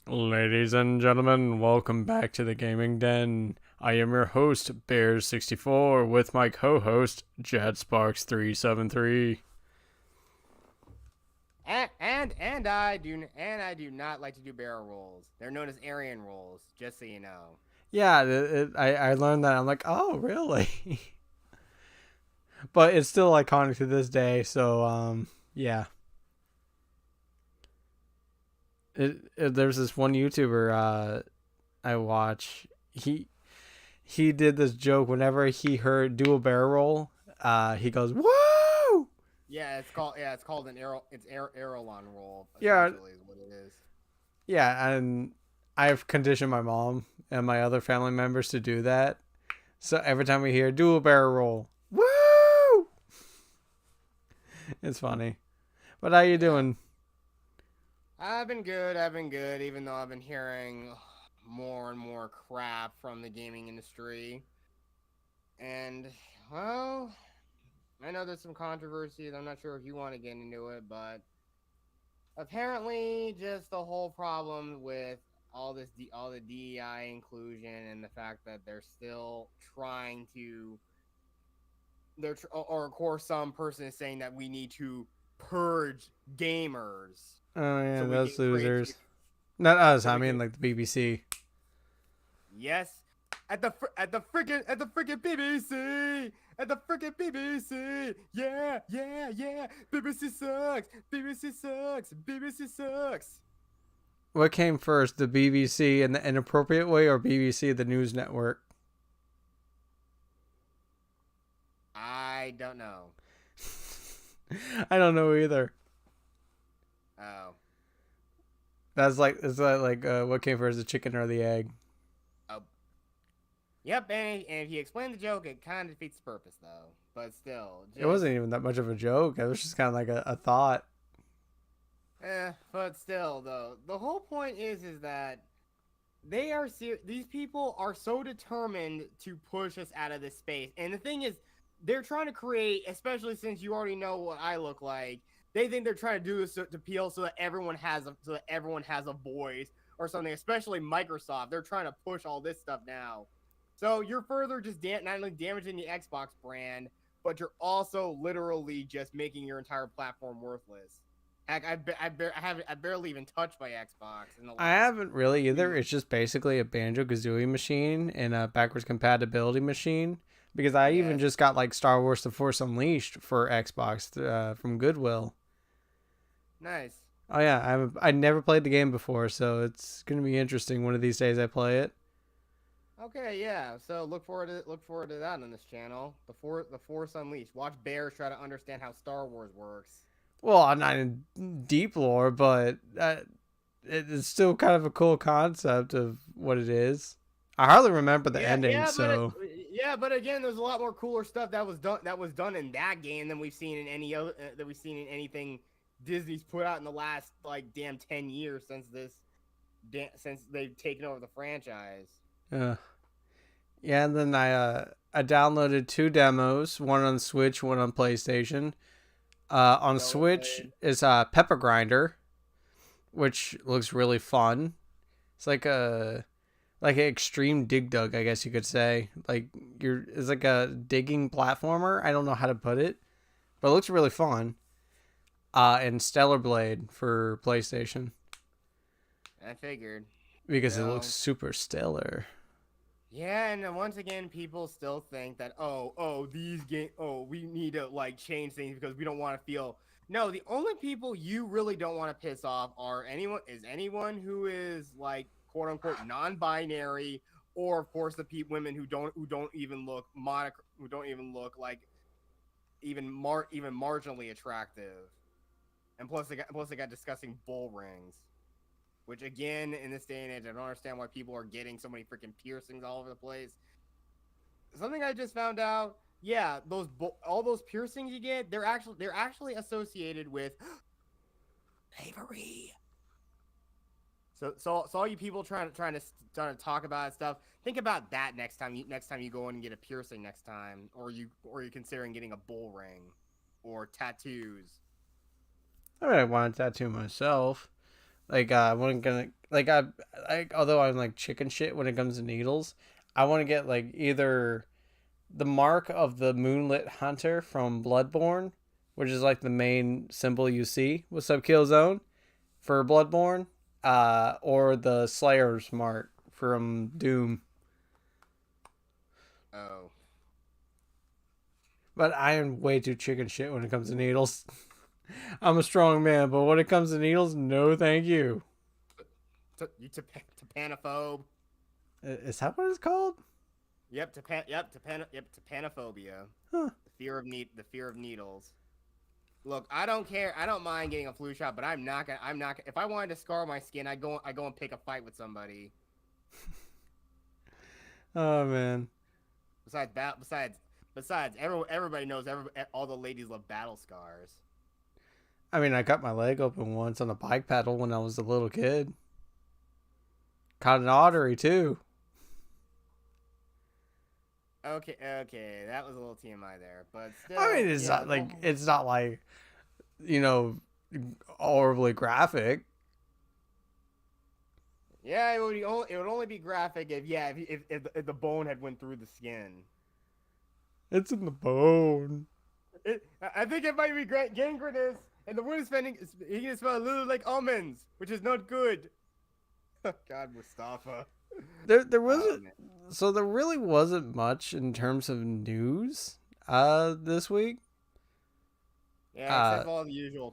Ladies and gentlemen, welcome back to the Gaming Den. I am your host, Bears64, with my co-host, JetSparks373. And I do not like to do barrel rolls. They're known as Aryan rolls, just so you know. Yeah, I learned that. I'm like, oh, really? But it's still iconic to this day, so, yeah. There's this one YouTuber I watch. He did this joke whenever he heard do a barrel roll. He goes, woo! Yeah, it's called an Aerolon roll. Yeah, Essentially, is what it is. yeah, and I've conditioned my mom and my other family members to do that. So every time we hear do a barrel roll, woo! It's funny. But how you Yeah, doing? I've been good. I've been good, even though I've been hearing more and more crap from the gaming industry. And well, I know there's some controversies. I'm not sure if you want to get into it, but apparently, just the whole problem with all the DEI inclusion and the fact that they're still trying to, or of course, some person is saying that we need to purge gamers Oh so yeah, we those can create, losers. Not us. so I we mean, can, like the BBC. yes, at the freaking BBC. At the freaking BBC. Yeah, yeah, yeah. BBC sucks. BBC sucks. BBC sucks. What came first, the BBC in the inappropriate way, or BBC the news network? I don't know. I don't know either. Oh. That's like what came first, the chicken or the egg? Oh. Yep, and if you explain the joke, it kind of defeats the purpose, though. But still, It just wasn't even that much of a joke. It was just kind of like a thought. But still, though, the whole point is that these people are so determined to push us out of this space. And the thing is, they're trying to create, especially since you already know what I look like. They think they're trying to do this to appeal so that everyone has a voice or something. Especially Microsoft, they're trying to push all this stuff now. So you're further just not only damaging the Xbox brand, but you're also literally just making your entire platform worthless. Heck, I barely even touched my Xbox in the I last haven't really few either. months. It's just basically a Banjo Kazooie machine and a backwards compatibility machine. Because I even Yes. just got like Star Wars: The Force Unleashed for Xbox from Goodwill. Nice. Oh yeah, I never played the game before, so it's gonna be interesting. One of these days I play it. Okay, yeah. So look forward to that on this channel. The Force Unleashed. Watch bears try to understand how Star Wars works. Well, I'm not in deep lore, but it's still kind of a cool concept of what it is. I hardly remember the Yeah, ending, yeah, so but again, there's a lot more cooler stuff that was done in that game than we've seen in any other that we've seen in anything Disney's put out in the last like damn 10 years since they've taken over the franchise. uh, yeah. And then I downloaded two demos, one on Switch, one on PlayStation. On So it Switch played. is Pepper Grinder, which looks really fun. It's like an extreme dig dug, I guess you could say. Like it's like a digging platformer. I don't know how to put it, but it looks really fun. And Stellar Blade for PlayStation I figured. because it looks So super stellar. yeah, and once again, people still think that we need to like change things because we don't want to feel. No, the only people you really don't want to piss off are anyone who is like quote unquote non-binary, or of course the women who don't even look who don't even look like even marginally attractive, and plus they got disgusting bull rings. Which again, in this day and age, I don't understand why people are getting so many freaking piercings all over the place. Something I just found out. Yeah, all those piercings you get, they're actually associated with slavery. So all you people trying to talk about stuff, think about that next time you go in and get a piercing next time, or you considering getting a bull ring or tattoos. I really want to tattoo myself. Like I wasn't gonna like although I'm like chicken shit when it comes to needles, I want to get like either the mark of the Moonlit Hunter from Bloodborne, which is like the main symbol you see with Sub-Killzone for Bloodborne, or the Slayer's mark from Doom. Oh. But I am way too chicken shit when it comes to needles. I'm a strong man, but when it comes to needles, no thank you. You Tapanophobe. Is that what it's called? Yep, Tapanophobia. Huh. The fear of needles. Look, I don't care. I don't mind getting a flu shot, but I'm not gonna. If I wanted to scar my skin, I go and pick a fight with somebody. Oh man. Besides, everybody knows. All the ladies love battle scars. I mean, I cut my leg open once on a bike pedal when I was a little kid. Caught an artery too. Okay, that was a little TMI there, but still. I mean, it's not like, you know, horribly graphic. Yeah, it would only be graphic if the bone had went through the skin. It's in the bone. I think it might be gangrenous, and the wound is spending. He can smell a little like almonds, which is not good. God, Mustafa. There wasn't. So there really wasn't much in terms of news this week. Yeah, except all the usual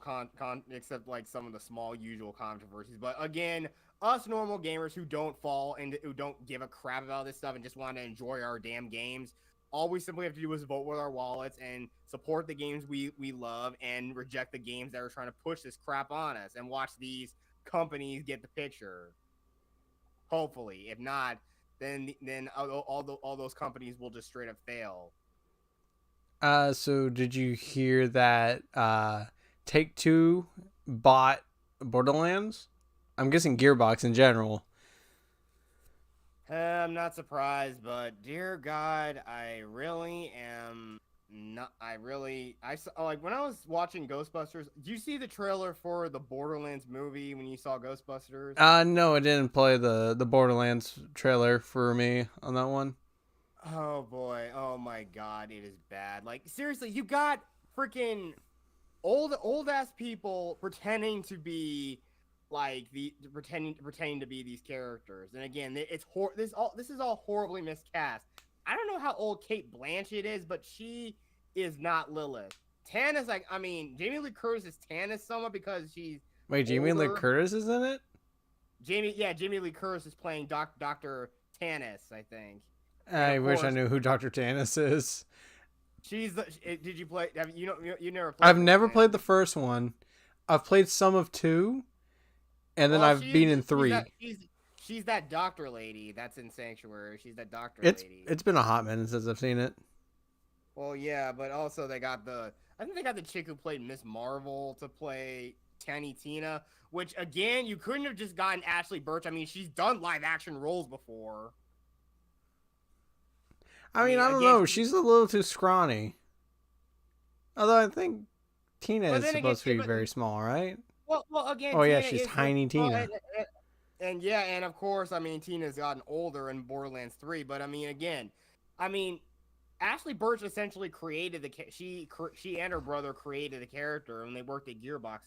except like some of the small usual controversies. But again, us normal gamers who don't who don't give a crap about this stuff and just want to enjoy our damn games, all we simply have to do is vote with our wallets and support the games we love and reject the games that are trying to push this crap on us and watch these companies get the picture. Hopefully, if not, then all those companies will just straight up fail. So did you hear that Take-Two bought Borderlands? I'm guessing Gearbox in general. I'm not surprised, but dear God, I really am not. I saw, like when I was watching Ghostbusters. Did you see the trailer for the Borderlands movie when you saw Ghostbusters? No, I didn't play the Borderlands trailer for me on that one. Oh boy, oh my God, it is bad. Like seriously, you got freaking old ass people pretending to be like pretending to be these characters. And again, this is all horribly miscast. I don't know how old Kate Blanchett is, but she is not Lilith. Tannis, like I mean, Jamie Lee Curtis is Tannis somewhat because she's Wait, Jamie Lee Curtis is in it? Jamie Lee Curtis is playing Dr. Tannis, I think. I wish I knew who Dr. Tannis is. She's the. Did you play? You never played. I've never played the first one. I've played some of 2, and then I've been in 3. She's that doctor lady that's in Sanctuary. She's that doctor lady. It's been a hot minute since I've seen it. Well, yeah, but also I think they got the chick who played Miss Marvel to play Tiny Tina, which again, you couldn't have just gotten Ashley Birch. I mean, she's done live action roles before. I mean, I don't know. She's a little too scrawny. Although I think Tina is supposed to be very small, right? Well, again. Oh yeah, she's tiny Tina. And yeah, and of course, I mean, Tina's gotten older in Borderlands 3. But I mean, again, Ashley Birch essentially created she and her brother created the character, and they worked at Gearbox.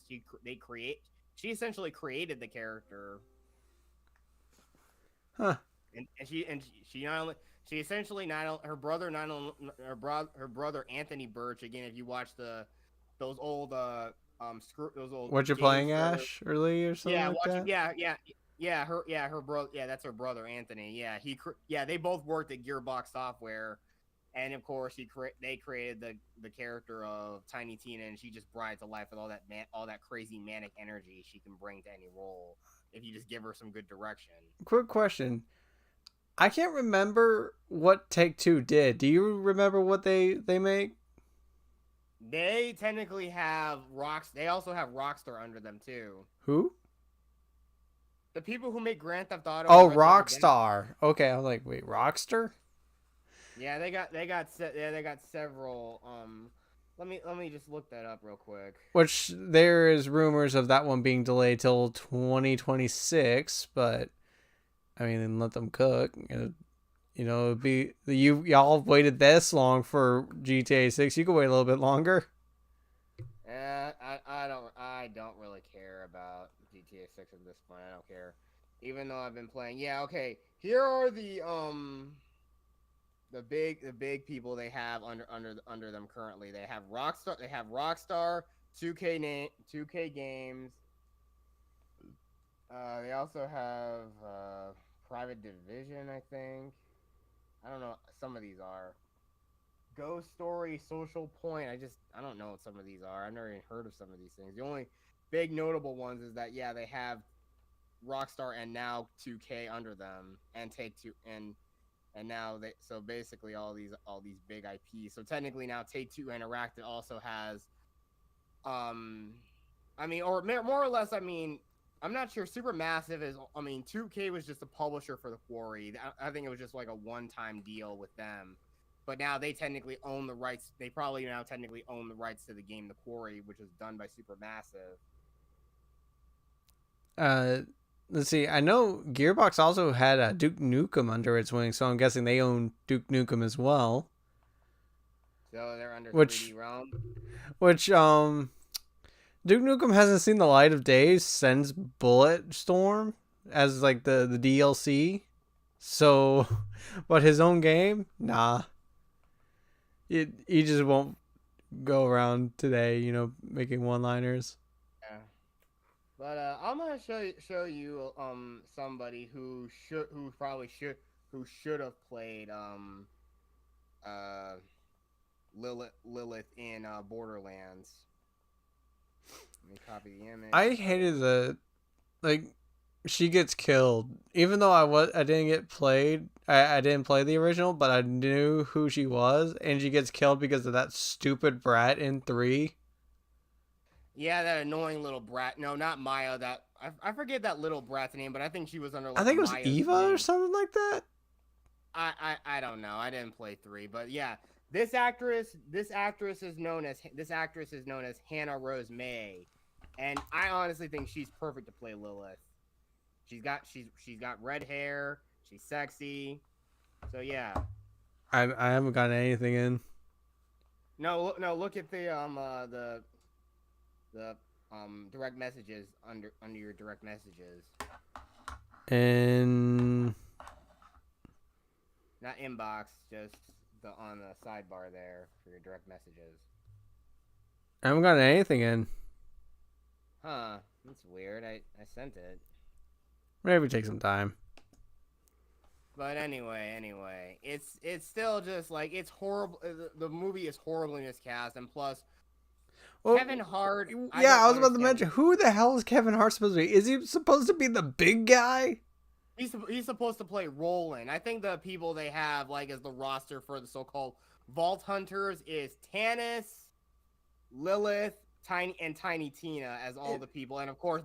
She essentially created the character. Huh. And she not only. She essentially her brother Anthony Birch. Again, if you watch those old What you're playing, Ash, early or something like that? Her brother. Yeah, that's her brother Anthony. Yeah, they both worked at Gearbox Software, and of course they created the character of Tiny Tina, and she just brought it to life with all that crazy manic energy she can bring to any role if you just give her some good direction. Quick question. I can't remember what Take-Two did. Do you remember what they make? They technically have They also have Rockstar under them too. Who? The people who make Grand Theft Auto. Oh, Rockstar. Okay, I was like, wait, Rockstar? Yeah, they got several let me just look that up real quick. Which there is rumors of that one being delayed till 2026, but I mean, let them cook. It'd be y'all waited this long for GTA 6. You could wait a little bit longer. I don't really care about GTA 6 at this point. I don't care, even though I've been playing. Yeah, okay. Here are the big people they have under them currently. They have Rockstar. They have Rockstar, 2K Games. They also have Private Division, I think. I don't know what some of these are. Ghost Story, Social Point. I don't know what some of these are. I've never even heard of some of these things. The only big notable ones is that yeah, they have Rockstar and now 2K under them, and Take Two, and now they, so basically all these big IPs. So technically now Take Two Interactive also has I mean, or more or less, I mean, I'm not sure. Supermassive is, I mean, 2K was just a publisher for the Quarry. I think it was just like a one-time deal with them. But now they technically own the rights. They probably now technically own the rights to the game The Quarry, which was done by Supermassive. Uh, let's see. I know Gearbox also had Duke Nukem under its wing, so I'm guessing they own Duke Nukem as well. So they're under Which, 3D Realm. which Duke Nukem hasn't seen the light of day since Bulletstorm as like the DLC. So, but his own game, nah. He just won't go around today, making one-liners. Yeah. But I'm gonna show you somebody who should have played uh Lilith in Borderlands. Let me copy the image. I hated like she gets killed, even though I didn't get played. I didn't play the original, but I knew who she was, and she gets killed because of that stupid brat in 3. Yeah, that annoying little brat. No, not Maya. I forget that little brat's name, but I think she was under like I think it was Maya's Eva wing. or something like that. I don't know. I didn't play 3, but yeah, this actress is known as Hannah Rose May, and I honestly think she's perfect to play Lilith. She's got red hair. She's sexy. So yeah. I haven't gotten anything in. No, no. Look at the direct messages under your direct messages. And Not inbox, just on the sidebar there for your direct messages. I haven't gotten anything in. Huh? That's weird. I sent it. Maybe take some time. But anyway, it's still just like it's horrible. The movie is horribly miscast, and plus Well, Kevin Hart. I was about to mention, who the hell is Kevin Hart supposed to be? Is he supposed to be the big guy? He's supposed to play Roland. I think the people they have like as the roster for the so-called Vault Hunters is Tannis, Lilith, Tiny Tina as all the people, and of course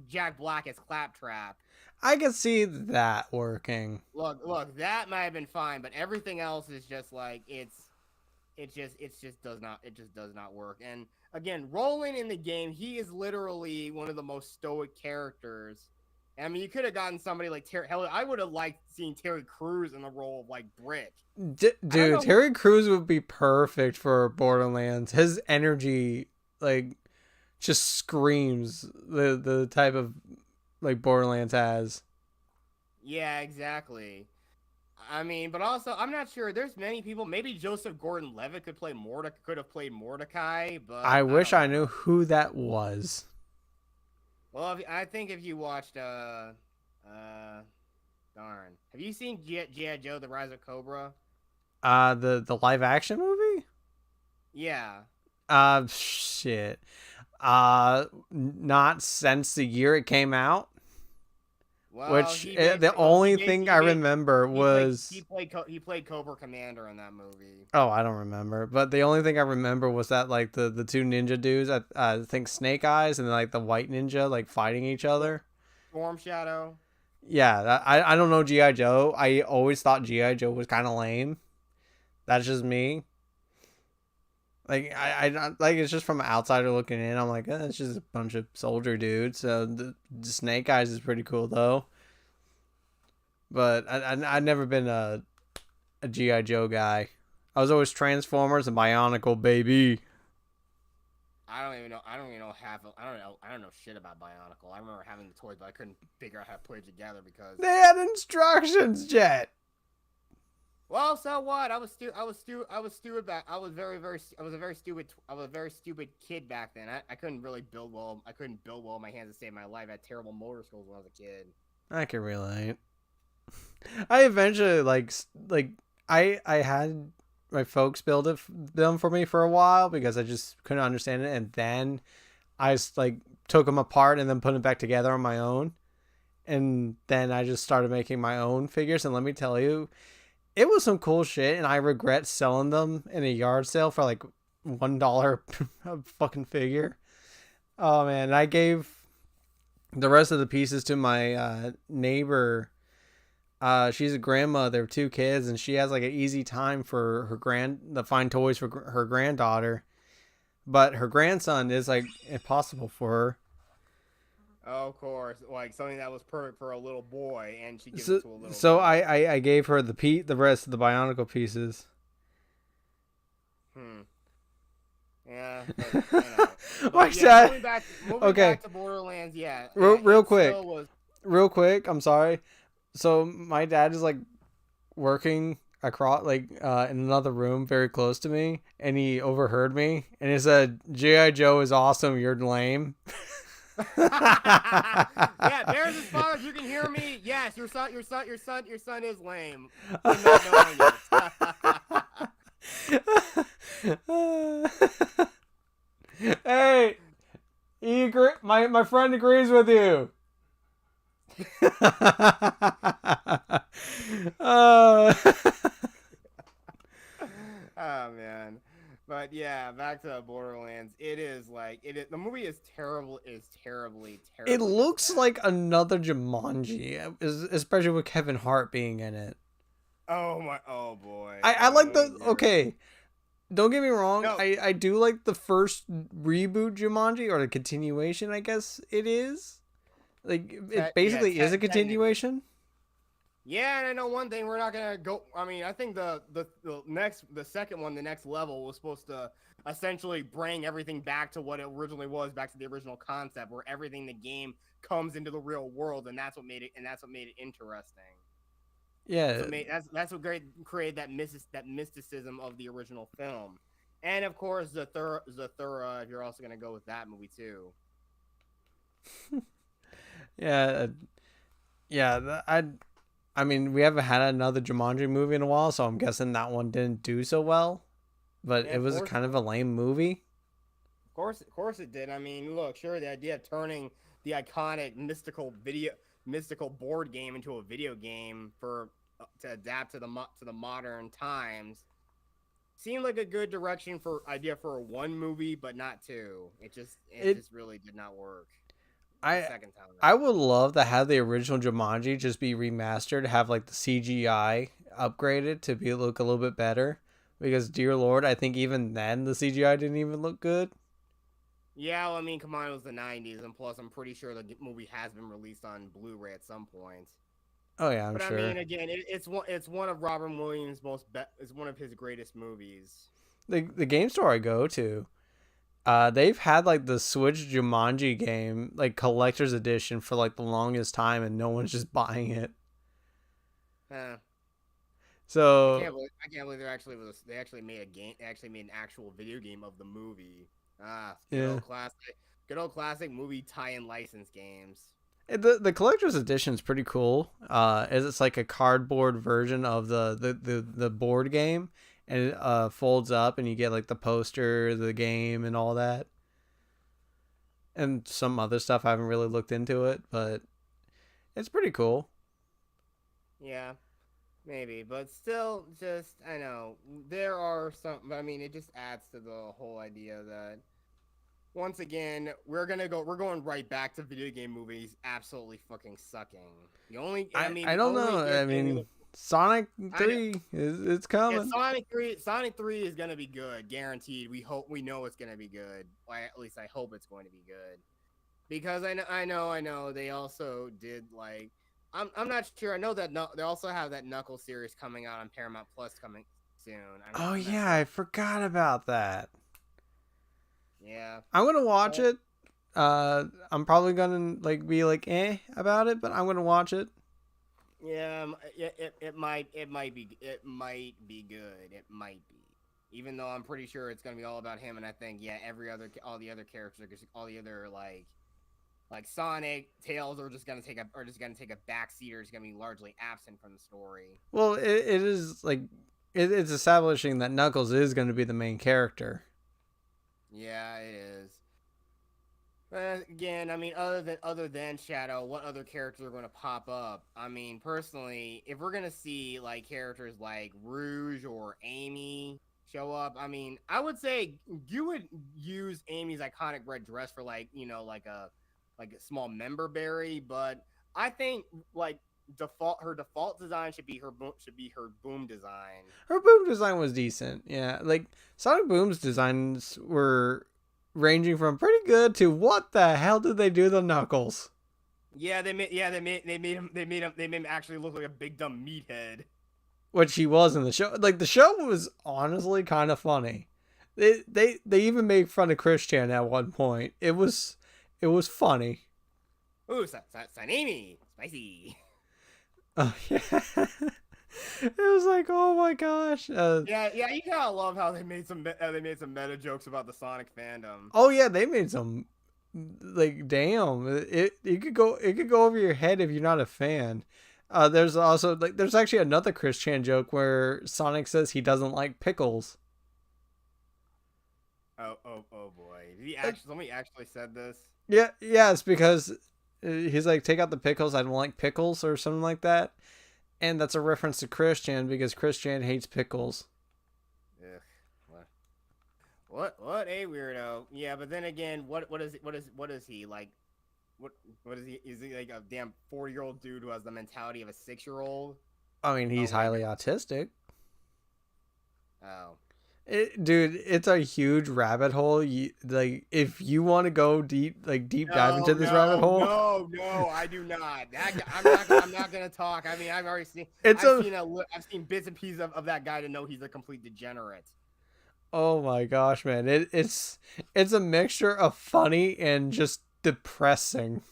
Jack Black as Claptrap. I can see that working. Look, that might have been fine, but everything else is just like it just does not work. And again, Roland in the game, he is literally one of the most stoic characters. I mean, you could have gotten somebody like Terry. Hell, I would have liked seeing Terry Crews in the role of like Brick. Dude, Terry Crews would be perfect for Borderlands. His energy, like, just screams the type of like Borderlands has. Yeah, exactly. I mean, but also I'm not sure. There's many people. Maybe Joseph Gordon-Levitt could have played Mordecai, but I wish I don't knew know. who that was. Well, I think if you watched darn, have you seen G.I. Joe: The Rise of Cobra? The live action movie? Yeah. Shit. Not since the year it came out. Well, Which he the basically- only he thing ba- I he ba- remember was he played Cobra Commander in that movie. oh, I don't remember. But the only thing I remember was that like the two ninja dudes, I think Snake Eyes and like the white ninja like fighting each other. Storm Shadow. Yeah, I don't know G.I. Joe. I always thought G.I. Joe was kind of lame. That's just me. Like I not like it's just from an outsider looking in. I'm like, it's just a bunch of soldier dudes. So the Snake Eyes is pretty cool though. But I've never been a GI Joe guy. I was always Transformers and Bionicle baby. I don't even know. I don't even know half. I don't know. I don't know shit about Bionicle. I remember having the toys, but I couldn't figure out how to put it together because. They had instructions, Jet. Well, so what? I was stupid back. I was a very stupid. I was a very stupid kid back then. I couldn't really build well. I couldn't build well with my hands to save my life. I had terrible motor skills when I was a kid. I can relate. I eventually I had my folks build them for me for a while because I just couldn't understand it, and then I just like took them apart and then put them back together on my own, and then I just started making my own figures. And let me tell you, it was some cool shit, and I regret selling them in a yard sale for like $1 a fucking figure. Oh man, I gave the rest of the pieces to my neighbor. She's a grandmother of 2 kids, and she has like an easy time for to find toys for her granddaughter, but her grandson is like impossible for her. Oh, of course, like something that was perfect for a little boy, and she gives So, it to a little. so I gave her the rest of the Bionicle pieces. Yeah. But, you know. Like yeah, that. moving back to Borderlands. Yeah. Real quick. Real quick. I'm sorry. So my dad is like working across in another room very close to me, and he overheard me, and he said, "GI Joe is awesome. You're lame." Yeah, there's his father. You can hear me. Yes, your son is lame. I'm not knowing it. Hey, my friend agrees with you. Oh man. But yeah, back to Borderlands. The movie is terrible. Is terribly. It looks like another Jumanji, especially with Kevin Hart being in it. Oh boy. I like okay. Don't get me wrong. No. I do like the first reboot Jumanji, or the continuation. I guess it is. Like it basically is a continuation. Yeah, and I know one thing. We're not gonna go. I mean, I think the second one, the next level, was supposed to essentially bring everything back to what it originally was, back to the original concept, where everything in the game comes into the real world, and that's what made it interesting. Yeah, that's what created that mysticism of the original film, and of course Zathura. If you're also gonna go with that movie too. Yeah, I mean, we haven't had another Jumanji movie in a while, so I'm guessing that one didn't do so well. But yeah, it was kind of a lame movie. Of course it did. I mean, look, sure, the idea of turning the iconic mystical board game into a video game to adapt to the modern times seemed like a good direction for one movie, but not two. It just really did not work. Second time. I would love to have the original Jumanji just be remastered, have like the CGI upgraded to look a little bit better. Because dear Lord, I think even then the CGI didn't even look good. Yeah, well, I mean, come on, it was the 90s, and plus I'm pretty sure the movie has been released on Blu-ray at some point. Oh yeah, I'm sure. But I mean, again, it's one of Robin Williams' it's one of his greatest movies. The game store I go to, they've had like the Switch Jumanji game, like collector's edition, for like the longest time, and no one's just buying it. So I can't believe they actually made a game. They actually made an actual video game of the movie. Good old classic movie tie-in license games. The collector's edition is pretty cool. It's like a cardboard version of the board game, and it folds up, and you get like the poster, the game, and all that, and some other stuff. I haven't really looked into it, but it's pretty cool. Yeah, maybe, but still, just I know there are some. I mean, it just adds to the whole idea that once again we're going right back to video game movies absolutely fucking sucking. I don't know. Sonic I know. 3 it's Yeah, coming. Sonic 3 is gonna be good, guaranteed. We know it's gonna be good. Or at least I hope it's going to be good. Because I know. They also did like, I'm not sure. I know that they also have that Knuckles series coming out on Paramount Plus coming soon. Oh I'm not yeah, sure. I forgot about that. Yeah. I'm gonna watch But it. I'm probably gonna like be like about it, but I'm gonna watch it. yeah, it might be good. It might be. Even though I'm pretty sure it's gonna be all about him, and I think yeah, all the other characters, all the other like Sonic, Tails are just gonna take a backseat or is gonna be largely absent from the story. Well, it is like it's establishing that Knuckles is going to be the main character. Yeah, it is. Again, I mean, other than Shadow, what other characters are going to pop up? I mean, personally, if we're gonna see like characters like Rouge or Amy show up, I mean, I would say you would use Amy's iconic red dress for like like a small member berry, but I think like her default design should be her boom design. Her boom design was decent. Yeah, like Sonic Boom's designs were ranging from pretty good to what the hell did they do to Knuckles? They made him actually look like a big dumb meathead. Which he was in the show. Like the show was honestly kind of funny. They even made fun of Christian at one point. It was funny. Ooh, Sanimi, spicy. Oh yeah. It was like, oh my gosh. Yeah. You kind of love how they made some meta jokes about the Sonic fandom. Oh yeah, they made some like damn. It could go over your head if you're not a fan. There's also like there's actually another Chris Chan joke where Sonic says he doesn't like pickles. Oh boy. Uh, Somebody actually said this? Yeah, yeah, it's because he's like take out the pickles. I don't like pickles or something like that, and that's a reference to Christian because Christian hates pickles. Ugh. What a weirdo. Yeah, but then again, what is he like? What is he? Is he like a damn 40-year-old dude who has the mentality of a 6-year-old? I mean, Oh he's my highly god. autistic. Oh. Dude, it's a huge rabbit hole. Like, if you want to go deep, like deep dive into this rabbit hole, No, I do not. I'm not gonna talk. I mean, it's a I've seen bits and pieces of that guy to know he's a complete degenerate. oh my gosh, man, it's a mixture of funny and just depressing.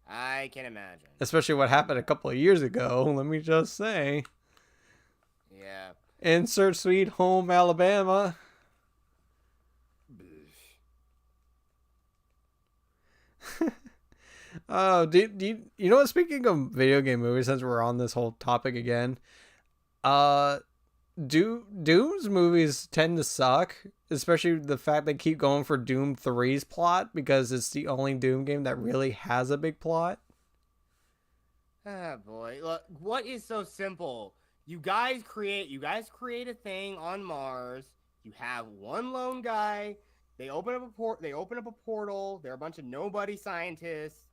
I can imagine. Especially what happened a couple of years ago. Let me just say, Yeah. insert Sweet Home Alabama. Oh, you know what? Speaking of video game movies, since we're on this whole topic again, uh, Doom's movies tend to suck, especially the fact they keep going for Doom 3's plot because it's the only Doom game that really has a big plot. Ah, boy. Look, what is so simple? You guys create a thing on Mars. You have one lone guy. They open up a portal. They're a bunch of nobody scientists.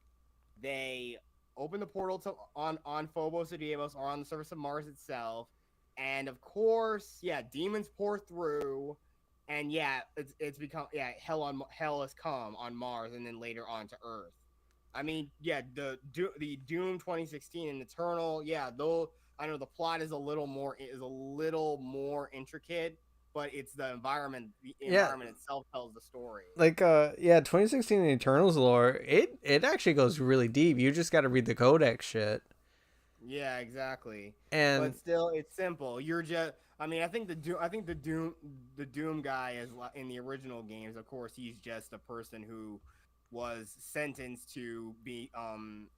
They open the portal to on Phobos or Deimos or on the surface of Mars itself. And of course, yeah, demons pour through. And yeah, it's become hell has come on Mars and then later on to Earth. I mean, yeah, the Doom 2016 and Eternal, yeah, though I know the plot is a little more intricate, but it's the Yeah, environment itself tells the story. like yeah, 2016 Eternals lore, it actually goes really deep. You just got to read the codex shit. Yeah, exactly. And But still, it's simple. You're just I mean, I think the Doom guy is in the original games. Of course, he's just a person who was sentenced to be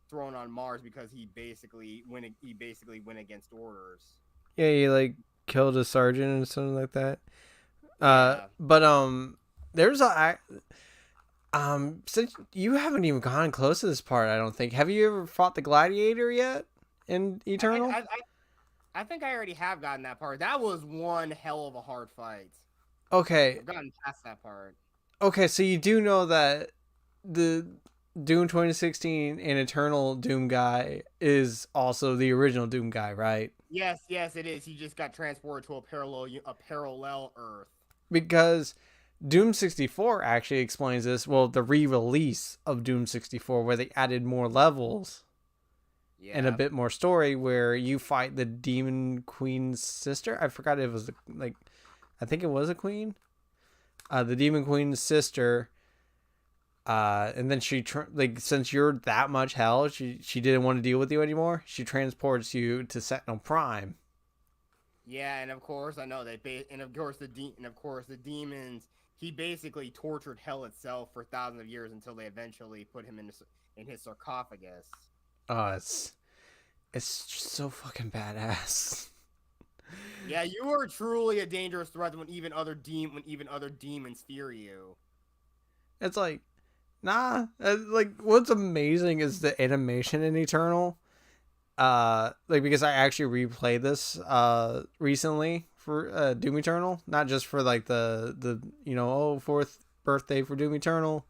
thrown on Mars because he basically went against orders. yeah, he like killed a sergeant or something like that. Yeah. But there's since you haven't even gone close to this part, I don't think. Have you ever fought the gladiator yet in I think Eternal? I think I already have gotten that part. That was one hell of a hard fight. Okay, I've gotten past that part. okay, so you do know that the Doom 2016 and Eternal Doom guy is also the original Doom guy, right? Yes, yes, it is. He just got transported to a parallel Earth. Because Doom 64 actually explains this. Well, the re-release of Doom 64, where they added more levels and a Yeah. bit more story, where you fight the Demon Queen's sister. I forgot it was like, I think it was a queen. The Demon Queen's sister. And then like, since you're that much hell, she didn't want to deal with you anymore. She transports you to Sentinel Prime. Yeah, and of course I know and of course the demons. He basically tortured hell itself for thousands of years until they eventually put him in his sarcophagus. It's just so fucking badass. Yeah, you are truly a dangerous threat when even other demons fear you. It's like, nah. Like, what's amazing is the animation in Eternal. Like, because I actually replayed this recently for Doom Eternal, not just for like the fourth birthday for Doom Eternal,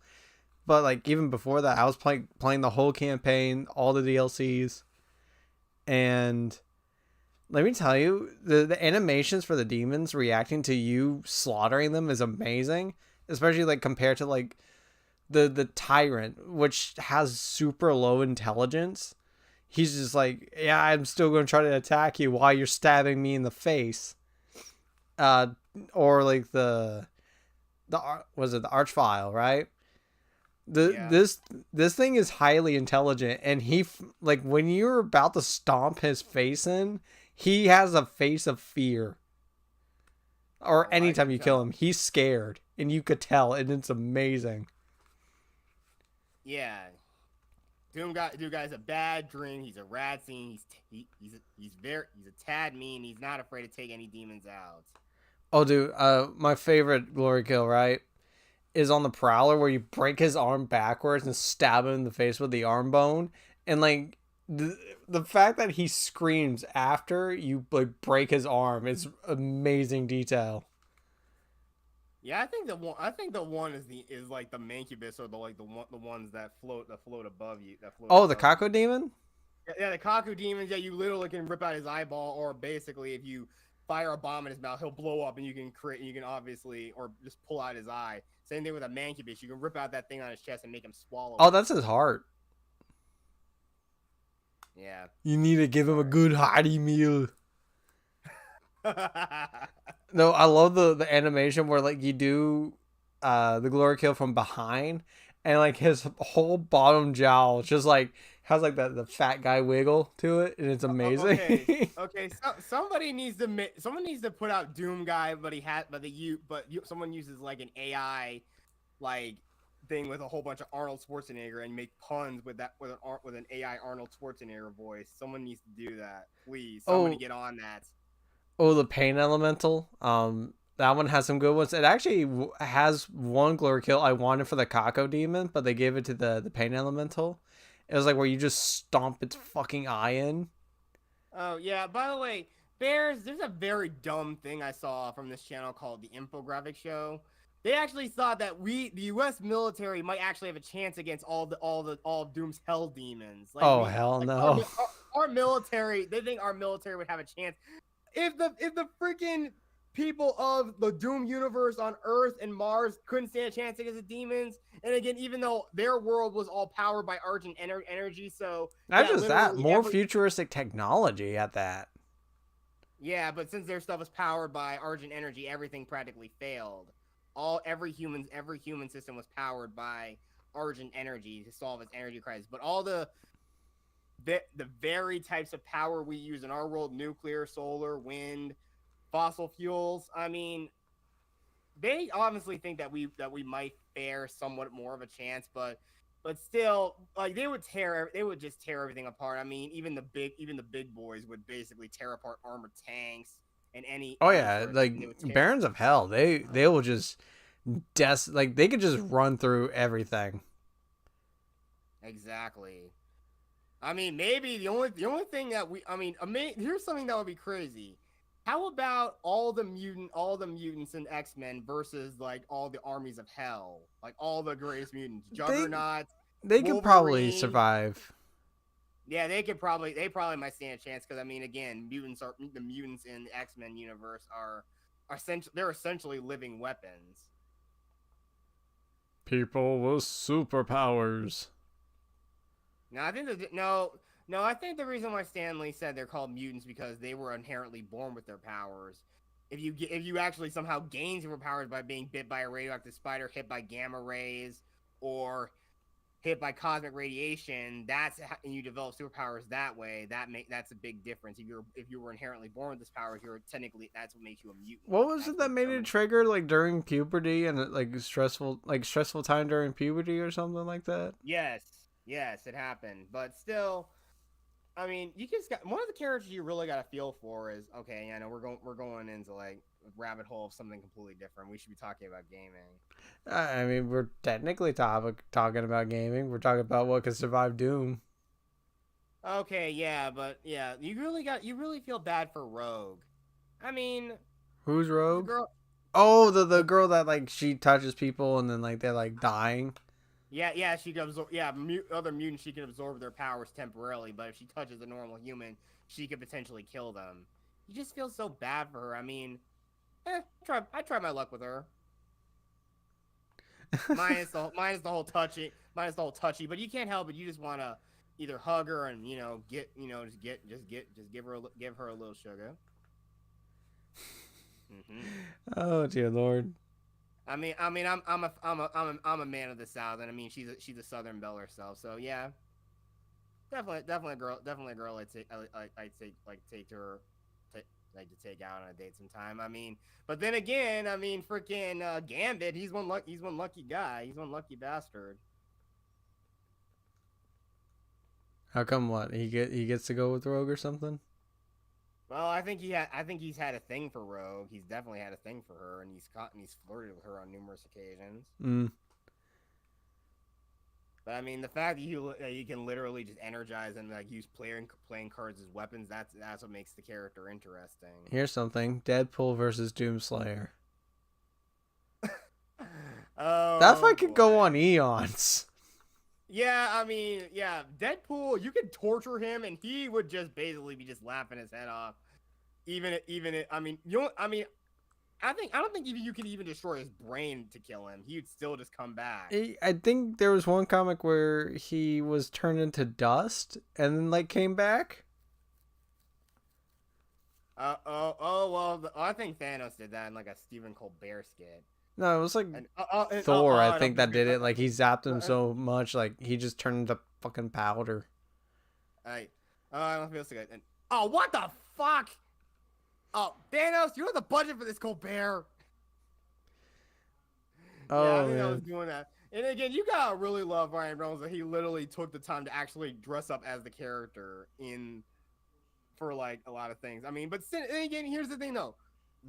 but like even before that, I was playing the whole campaign, all the DLCs, and let me tell you, the animations for the demons reacting to you slaughtering them is amazing, especially like compared to like the tyrant, which has super low intelligence. He's just like, yeah, I'm still going to try to attack you while you're stabbing me in the face. Uh, or like the Archvile, right? The Yeah. this thing is highly intelligent, and like when you're about to stomp his face in, he has a face of fear. Or I anytime can you kill tell. him, he's scared, and you could tell, and it's amazing. Yeah. Dude guy's a bad dream. He's a rat scene. He's a tad mean. He's not afraid to take any demons out. Oh, dude, my favorite glory kill, right, is on the Prowler, where you break his arm backwards and stab him in the face with the arm bone, and like the fact that he screams after you like break his arm is amazing detail. Yeah, I think the one is like the Mancubus or the ones that float above you that float Oh, the above you. Kako Demon. Yeah, the Kaku demons. Yeah, you literally can rip out his eyeball, or basically if you fire a bomb in his mouth, he'll blow up, and you can obviously or just pull out his eye. Same thing with a Mancubus. You can rip out that thing on his chest and make him swallow Oh, it. that's his heart. Yeah. You need to give him a good hearty meal. No, I love the animation where like you do the glory kill from behind, and like his whole bottom jowl just like has like the fat guy wiggle to it, and it's Okay, amazing. okay. So someone needs to put out Doom guy, but he had but the you but you, someone uses like an AI like thing with a whole bunch of Arnold Schwarzenegger and make puns with that with an AI Arnold Schwarzenegger voice. Someone needs to do that, please. Somebody Oh, get on that. oh, the pain elemental. That one has some good ones. It actually has one glory kill I wanted for the Kako demon, but they gave it to the pain elemental. It was like where you just stomp its fucking eye in. Oh yeah. By the way, Bears, there's a very dumb thing I saw from this channel called the Infographic Show. They actually thought that the U.S. military, might actually have a chance against all of Doom's hell demons. Oh hell Like no! our military, they think our military would have a chance if the freaking people of the Doom universe on Earth and Mars couldn't stand a chance against the demons. And again, even though their world was all powered by Argent energy, so Not yeah, just that, literally more every futuristic technology at that. yeah, but since their stuff was powered by Argent energy, everything practically failed. Every human system was powered by Argent energy to solve its energy crisis. But all the very types of power we use in our world, nuclear, solar, wind, fossil fuels, I mean, they honestly think that we might fare somewhat more of a chance, but still, like they would just tear everything apart. I mean, even the big boys would basically tear apart armored tanks and Oh any yeah, sort of like thing. They would tear. Barons of Hell, they will just like they could just run through everything. Exactly. I mean, maybe the only thing that here's something that would be crazy. How about all the mutants in X-Men versus like all the armies of hell, like all the greatest mutants, They Juggernaut, They could probably Wolverine. survive. Yeah, they probably might stand a chance because I mean, again, the mutants in the X-Men universe are they're essentially living weapons. People with superpowers. No, I think the reason why Stan Lee said they're called mutants because they were inherently born with their powers. If you actually somehow gain superpowers by being bit by a radioactive spider, hit by gamma rays, or hit by cosmic radiation, and you develop superpowers that way. That's a big difference. If you were inherently born with this powers, that's what makes you a mutant. What was it that made it trigger like during puberty and like stressful time during puberty or something like that? Yes, it happened, but still, I mean, you just got one of the characters you really got to feel for is okay. I know we're going into like a rabbit hole of something completely different. We should be talking about gaming. I mean, we're technically talking about gaming. We're talking about what could survive Doom. Okay, yeah, but yeah, you really feel bad for Rogue. I mean, who's Rogue? The girl. Oh, the girl that like she touches people and then like they're like dying. Yeah, she can absorb. Yeah, other mutants she can absorb their powers temporarily, but if she touches a normal human, she could potentially kill them. You just feel so bad for her. I mean, I try my luck with her. minus the whole touchy, but you can't help it. You just want to either hug her and give her a little sugar. Mm-hmm. Oh dear Lord. I mean, I'm a man of the South, and I mean, she's a Southern belle herself. So yeah, definitely a girl I'd take out on a date sometime. I mean, but then again, I mean, freaking Gambit, he's one lucky guy. He's one lucky bastard. How come? What he gets to go with Rogue or something? Well, I think he's had a thing for Rogue. He's definitely had a thing for her, and he's flirted with her on numerous occasions. But I mean, the fact that you can literally just energize and like use playing cards as weapons, that's what makes the character interesting. Here's something: Deadpool versus Doomslayer. Oh, that fight could go on eons. Yeah, I mean, yeah, Deadpool, you could torture him and he would just basically be just laughing his head off. I don't think even you could even destroy his brain to kill him. He'd still just come back. I think there was one comic where he was turned into dust and then like came back. I think Thanos did that in like a Stephen Colbert skit. No, it was like Thor, I think, that did it. Like, he zapped him so much, like, he just turned into fucking powder. I don't feel so good. Oh, what the fuck? Oh, Thanos, you have the budget for this, Colbert. Oh, yeah, I think I was doing that. And again, you gotta really love Ryan Reynolds that he literally took the time to actually dress up as the character for like a lot of things. I mean, but again, here's the thing though.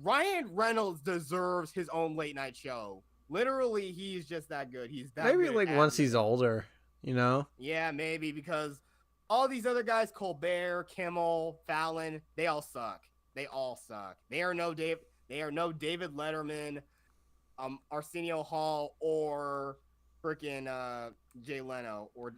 Ryan Reynolds deserves his own late night show. Literally, he's just that good. He's that maybe good like once he's older, you know? Yeah, maybe because all these other guys, Colbert, Kimmel, Fallon, they all suck. They all suck. They are no David Letterman, Arsenio Hall, or freaking Jay Leno, or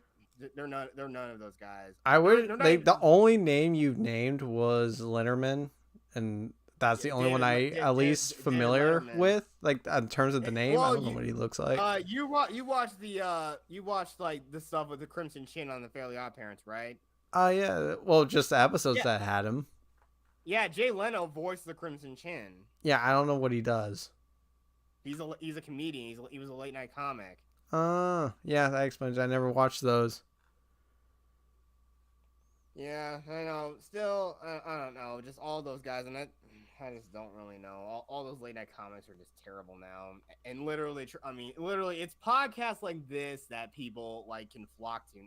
they're none of those guys. The only name you named was Letterman, and that's the only one I at least familiar with, like in terms of the name. Well, I don't know what he looks like. You watched like the stuff with the Crimson Chin on the Fairly Odd Parents, right? Yeah. Well, just the episodes that had him. Yeah, Jay Leno voiced the Crimson Chin. Yeah, I don't know what he does. He's a comedian. He was a late night comic. Yeah, that explains. I never watched those. Yeah, I know. Still, I don't know. Just all those guys, and I just don't really know. All those late night comics are just terrible now. And literally, it's podcasts like this that people like can flock to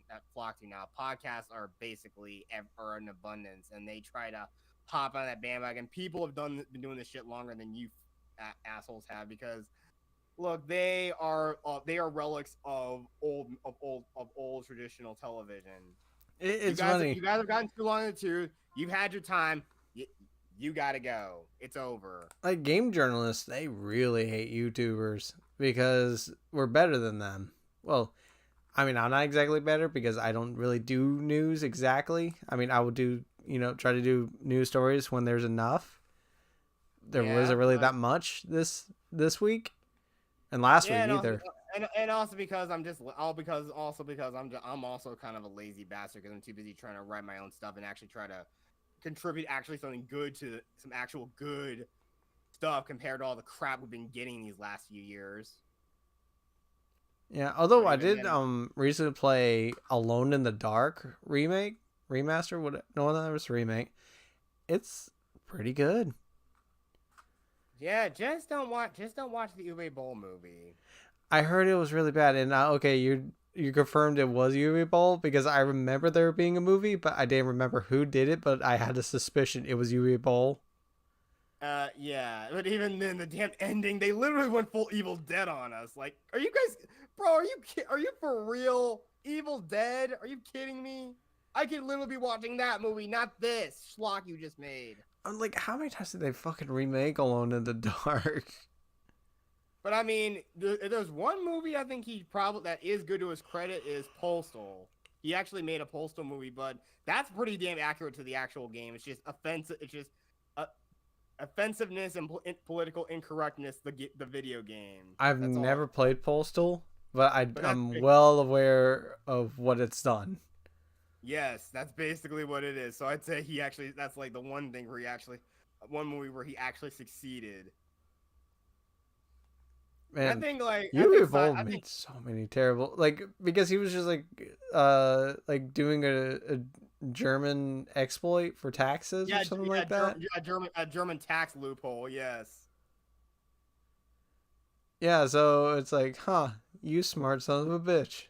now. Podcasts are basically are in abundance, and they try to hop on that bandwagon. People have been doing this shit longer than you assholes have, because look, they are relics of old traditional television. It's funny. You guys have gotten too long in the tooth. You've had your time. You gotta go. It's over. Like, game journalists, they really hate YouTubers because we're better than them. Well, I mean, I'm not exactly better because I don't really do news exactly. I mean, I would do, try to do news stories when there's enough. There Yeah, wasn't really that much this week and last yeah, week and also either. and also because I'm just all because also because I'm also kind of a lazy bastard because I'm too busy trying to write my own stuff and actually try to contribute actually something good to some actual good stuff compared to all the crap we've been getting these last few years. Yeah, although But I even did then, recently play Alone in the Dark remaster, what no that was remake. It's pretty good. yeah, just don't watch the Uwe Boll movie. I heard it was really bad, and okay, you confirmed it was Uwe Boll because I remember there being a movie, but I didn't remember who did it. But I had a suspicion it was Uwe Boll. Yeah, but even then, the damn ending, they literally went full Evil Dead on us. Like, are you guys, bro? Are you for real? Evil Dead? Are you kidding me? I could literally be watching that movie, not this schlock you just made. I'm like, how many times did they fucking remake Alone in the Dark? But I mean, there's one movie I think he probably that is good to his credit is Postal. He actually made a Postal movie, but that's pretty damn accurate to the actual game. It's just offensive. It's just uh, offensiveness and political incorrectness. The video game. I've That's all. never played Postal, but But that's I'm well aware of what it's done. yes, that's basically what it is. So I'd say he actually that's like the one thing where he actually one movie where he actually succeeded. And Man, I you think evolved I think made so many terrible because he was just like doing a German exploit for taxes or yeah, something yeah, like that. A German tax loophole. Yes. Yeah, so it's like, huh, you smart son of a bitch.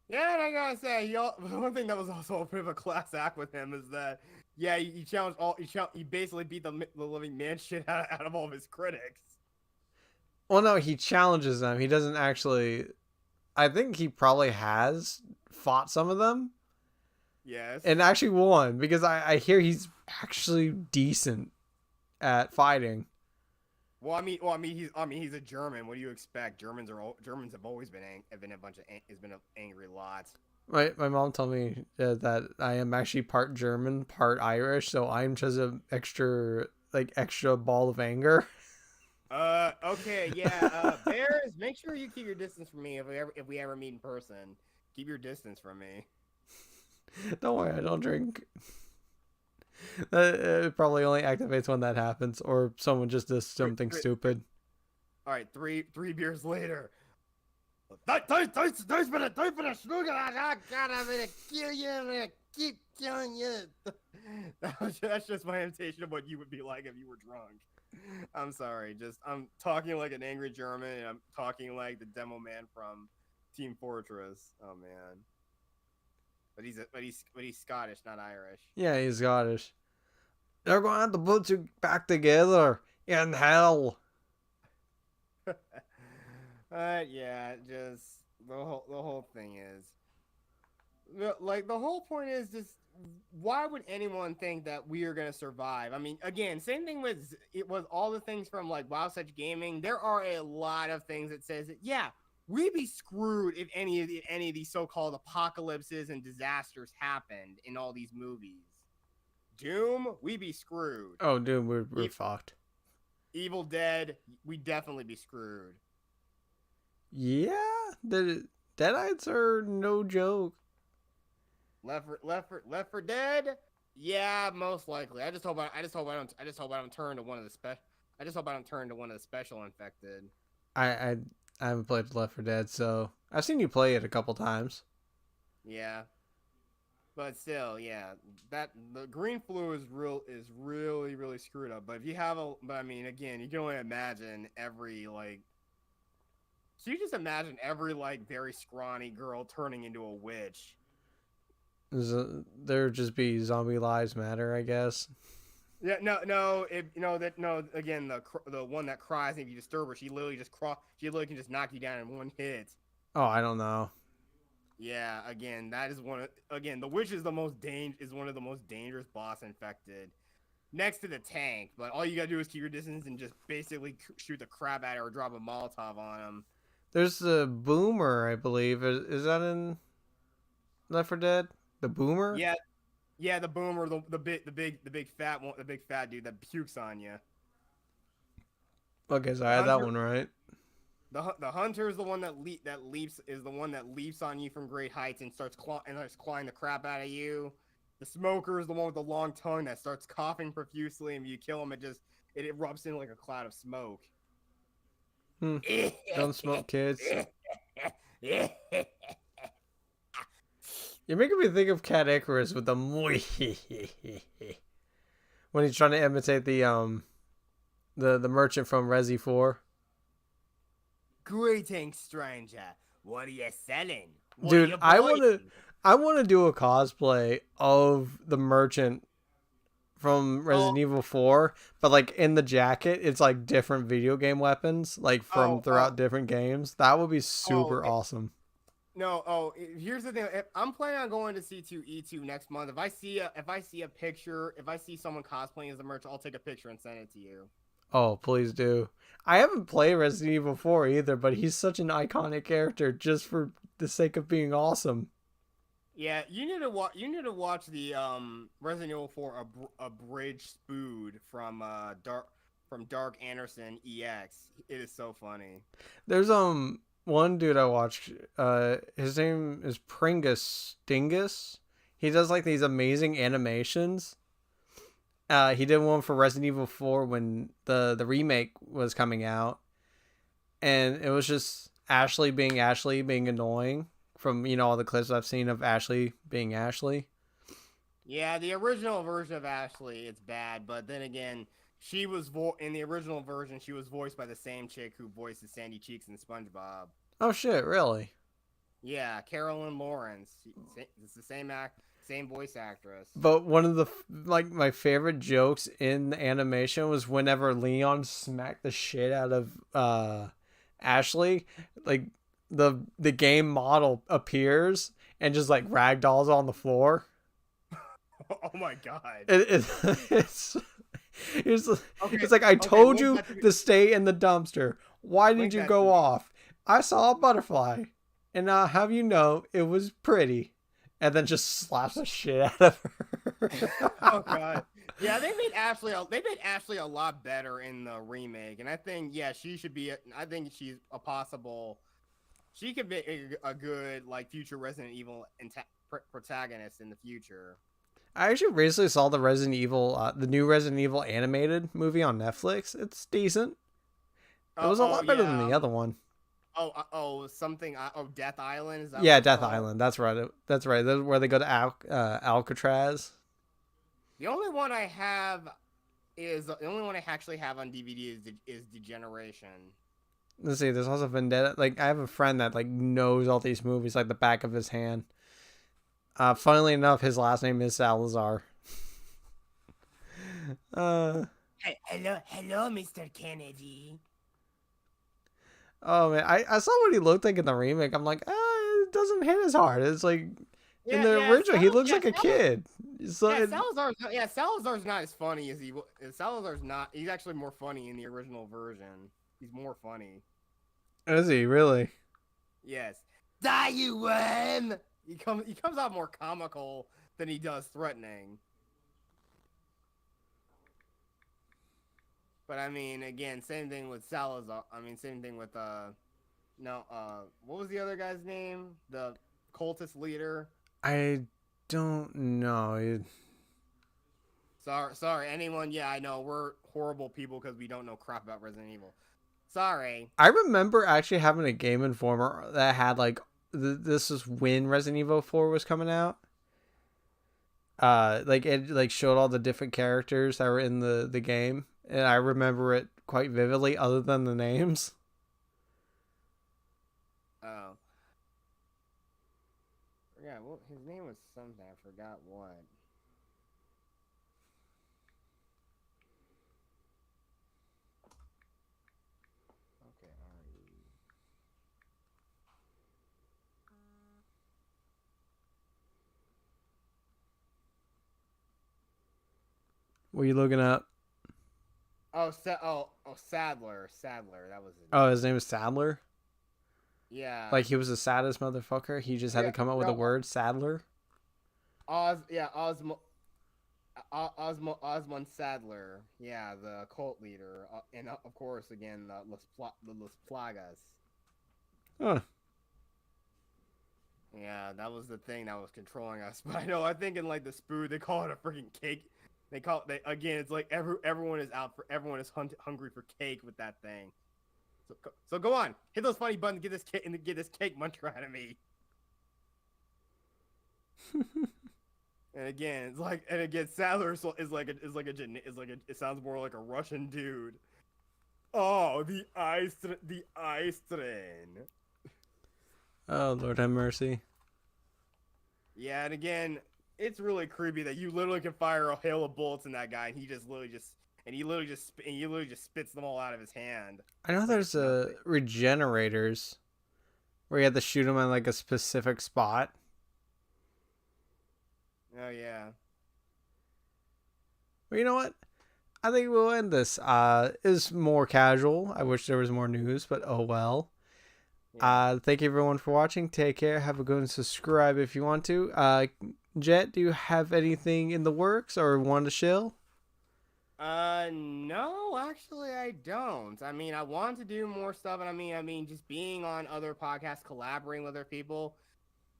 Yeah, and I gotta say, one thing that was also a bit of a class act with him is that, yeah, he challenged he basically beat the living man shit out of all of his critics. Well, no, he challenges them. He doesn't actually. I think he probably has fought some of them Yes. and actually won because I hear he's actually decent at fighting. he's a German. What do you expect? Germans have always have been a bunch of has been an angry lot. My mom told me that I am actually part German, part Irish, so I'm just an extra ball of anger. Okay, yeah. Bears, make sure you keep your distance from me if we ever meet in person. Keep your distance from me. Don't worry, I don't drink. It probably only activates when that happens, or someone just does Three, something three, stupid. all right, three beers later. There's been a snooker. Oh God, I'm gonna kill you. I'm gonna keep killing you. That's just my imitation of what you would be like if you were drunk. I'm sorry. I'm talking like an angry German, and I'm talking like the demo man from Team Fortress. Oh man. But he's Scottish, not Irish. Yeah, he's Scottish. They're going to have to put you back together in hell. Yeah, just the whole thing is the whole point is just why would anyone think that we are gonna survive? I mean, again, same thing with it was all the things from like Wow Such Gaming. There are a lot of things that says that yeah, we'd be screwed if any of these so-called apocalypses and disasters happened in all these movies. Doom, we'd be screwed. Oh, dude, we're fucked. Evil Dead, we'd definitely be screwed. Yeah, the Deadites are no joke. Left for Dead. Yeah, most likely. I just hope I don't turn to one of the special. I just hope I don't turn to one of the special infected. I I haven't played Left 4 Dead, so I've seen you play it a couple times. Yeah, but still, yeah, that the green flu is really screwed up. But if you have but I mean, again, you can only imagine every like. So you just imagine every like very scrawny girl turning into a witch. There just be zombie lives matter, I guess. Yeah, no. If you know that, no. Again, the one that cries if you disturb her, she literally can just knock you down in one hit. Oh, I don't know. Yeah, again, that is again, the witch is is one of the most dangerous boss infected, next to the tank. But all you gotta do is keep your distance and just basically shoot the crap at her or drop a Molotov on him. There's the Boomer, I believe. Is that in Left 4 Dead? The Boomer? Yeah, yeah, the boomer, the big fat one, the big fat dude that pukes on you. Okay, so I The had that hunter, one right. the hunter is the one that leaps is the one that leaps on you from great heights and starts clawing the crap out of you. The smoker is the one with the long tongue that starts coughing profusely, and if you kill him, it erupts into like a cloud of smoke. Hmm. Don't smoke, kids. You're making me think of Cat Icarus with the when he's trying to imitate the merchant from Resi 4. Greetings, stranger. What are you selling? What are Dude, you buying? I wanna do a cosplay of the merchant from Oh, Resident Evil 4, but like in the jacket, it's like different video game weapons, like from oh, throughout different games. That would be oh, super awesome. no. Here's the thing. If I'm planning on going to C2E2 next month. If I see a picture, if I see someone cosplaying as the merch, I'll take a picture and send it to you. Oh, please do. I haven't played Resident Evil 4 either, but he's such an iconic character just for the sake of being awesome. Yeah, you need to watch. You need to watch the Resident Evil 4 abridged spood from Dark Anderson EX. It is so funny. There's one dude I watched. His name is Pringus Dingus. He does like these amazing animations. He did one for Resident Evil 4 when the remake was coming out, and it was just Ashley being annoying from all the clips I've seen of Ashley being Ashley. Yeah, the original version of Ashley, it's bad, but then again, in the original version, she was voiced by the same chick who voices Sandy Cheeks in SpongeBob. Oh shit, really? Yeah, Carolyn Lawrence. It's the same voice actress. But one of the like my favorite jokes in the animation was whenever Leon smacked the shit out of Ashley, like the game model appears and just like ragdolls on the floor. Oh my god. It's it's Okay, it's like I okay, told you to stay in the dumpster. Why did link you that to go me. off? I saw a butterfly, and I'll have you know it was pretty. And then just slaps the shit out of her. Oh god. Yeah, they made Ashley a lot better in the remake, and I think she should be. I think she's a possible. She could be a good like future Resident Evil protagonist in the future. I actually recently saw the new Resident Evil animated movie on Netflix. It's decent. It was a lot better than Yeah. the other one. Something. Death Island. Is that what Yeah, it's Death called? Island. That's right. That's right. That's where they go to Alcatraz. The only one I have is the only one I actually have on DVD is Degeneration. Let's see. There's also Vendetta. Like I have a friend that like knows all these movies like the back of his hand. Funnily enough, his last name is Salazar. uh. Hey, hello, Mr. Kennedy. Oh man, I saw what he looked like in the remake. I'm like, it doesn't hit as hard. It's like in the original, he looks like a kid. So Salazar's not as funny as Salazar's not. He's actually more funny in the original version. He's more funny. Is he really? Yes. Die, you worm! He comes out more comical than he does threatening. But I mean, again, same thing with Salazar. I mean, same thing with what was the other guy's name? The cultist leader. I don't know. Sorry, anyone. Yeah, I know we're horrible people because we don't know crap about Resident Evil. Sorry. I remember actually having a Game Informer that had like this is when Resident Evil 4 was coming out. Like it like showed all the different characters that were in the game, and I remember it quite vividly, other than the names. Oh. Yeah, well, his name was something. I forgot what. Okay, alright. What are you looking up? Oh, Sadler. That was his name. Oh, his name is Sadler. Yeah. Like he was the saddest motherfucker. He just had to Yeah. come up with a No. word, Sadler. Yeah. Osmond Sadler. Yeah, the cult leader, and of course, again, the Las Plagas. Huh. Yeah, that was the thing that was controlling us. But I know, I think in like the Spoo, they call it a freaking cake. Again, it's like everyone is everyone is hungry for cake with that thing. So go on, hit those funny buttons, get this cake muncher out of me. And again, Sadler it sounds more like a Russian dude. Oh, the ice train. Oh, Lord have mercy. Yeah, and again, it's really creepy that you literally can fire a hail of bullets in that guy, and he literally just spits them all out of his hand. I know Like there's it's nothing. regenerators where you have to shoot them in like a specific spot. Oh yeah. Well, you know what? I think we'll end this. Is more casual. I wish there was more news, but oh well. Yeah. Thank you everyone for watching. Take care. Have a good one. Subscribe if you want to. Jet, do you have anything in the works or want to chill? No, actually, I don't. I mean, I want to do more stuff, and just being on other podcasts, collaborating with other people.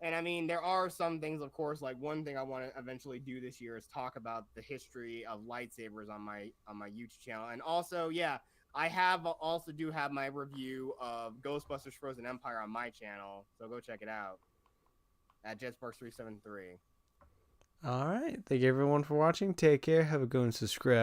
And I mean, there are some things, of course, like one thing I want to eventually do this year is talk about the history of lightsabers on my YouTube channel. And also, yeah, do have my review of Ghostbusters Frozen Empire on my channel. So go check it out at JetSparks373. All right. Thank you everyone for watching. Take care. Have a good one. Subscribe.